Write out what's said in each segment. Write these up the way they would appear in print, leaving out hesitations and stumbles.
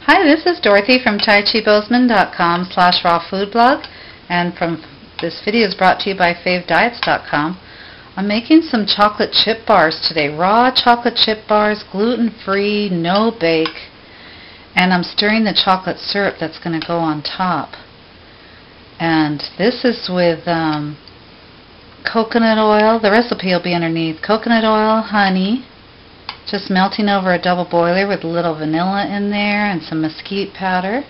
Hi, this is Dorothy from TaiChiBozeman.com/rawfoodblog, and this video is brought to you by favediets.com. I'm making some chocolate chip bars today, raw chocolate chip bars, gluten-free, no bake, and I'm stirring the chocolate syrup that's going to go on top. And this is with coconut oil. The recipe will be underneath. Coconut oil, honey, just melting over a double boiler with a little vanilla in there and some mesquite powder.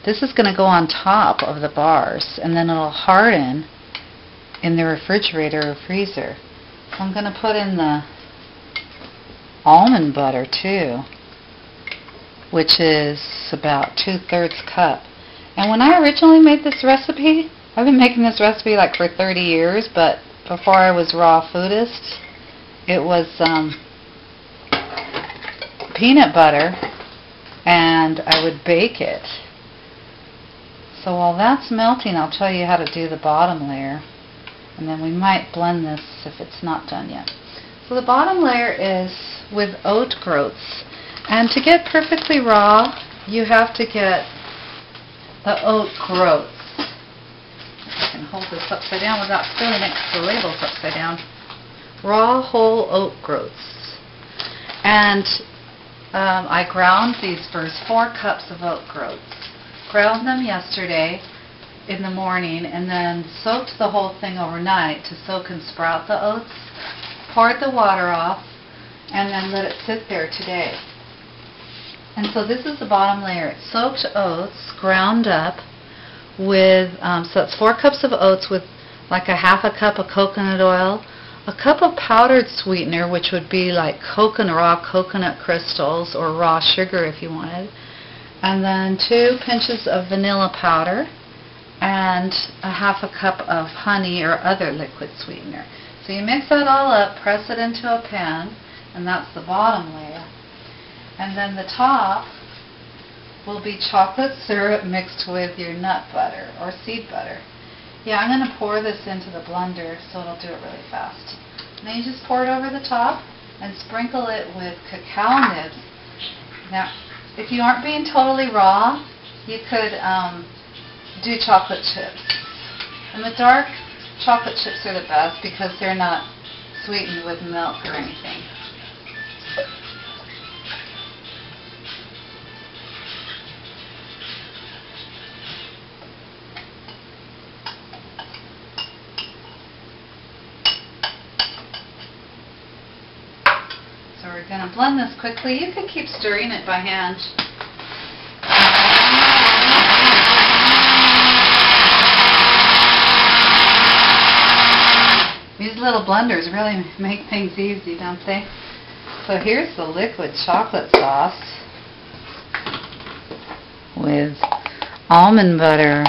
This is going to go on top of the bars, and then it'll harden in the refrigerator or freezer. So I'm going to put in the almond butter too, which is about 2/3 cup. And when I originally made this recipe, I've been making this recipe like for 30 years, but before I was raw foodist, it was peanut butter, and I would bake it. So while that's melting, I'll tell you how to do the bottom layer, and then we might blend this if it's not done yet. So the bottom layer is with oat groats, and to get perfectly raw, you have to get the oat groats. I can hold this upside down without spilling it because the label's upside down. Raw whole oat groats. And I ground these first 4 cups of oat groats. Ground them yesterday in the morning and then soaked the whole thing overnight to soak and sprout the oats. Poured the water off and then let it sit there today. And so this is the bottom layer. It's soaked oats, ground up with, so that's 4 cups of oats with like a 1/2 cup of coconut oil, a cup of powdered sweetener, which would be like raw coconut crystals or raw sugar if you wanted, and then 2 pinches of vanilla powder and a 1/2 cup of honey or other liquid sweetener. So you mix that all up, press it into a pan, and that's the bottom layer. And then the top will be chocolate syrup mixed with your nut butter or seed butter. Yeah, I'm going to pour this into the blender so it'll do it really fast. And then you just pour it over the top and sprinkle it with cacao nibs. Now, if you aren't being totally raw, you could do chocolate chips. And the dark chocolate chips are the best because they're not sweetened with milk or anything. So we're going to blend this quickly. You can keep stirring it by hand. These little blenders really make things easy, don't they? So here's the liquid chocolate sauce with almond butter,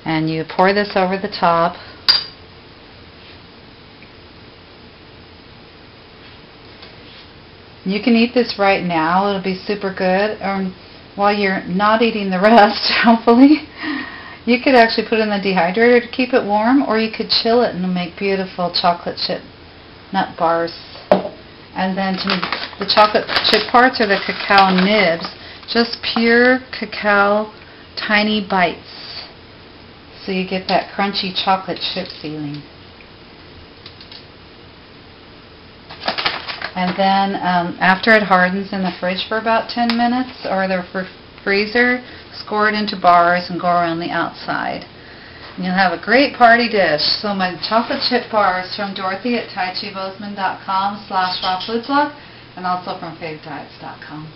and you pour this over the top. You can eat this right now. It'll be super good. While you're not eating the rest, hopefully, you could actually put it in the dehydrator to keep it warm, or you could chill it and make beautiful chocolate chip nut bars. And then the chocolate chip parts are the cacao nibs, just pure cacao, tiny bites. So you get that crunchy chocolate chip feeling. And then after it hardens in the fridge for about 10 minutes or the freezer, score it into bars and go around the outside. And you'll have a great party dish. So my chocolate chip bars from Dorothy at TaiChiBozeman.com/rawfoodblog and also from favediets.com.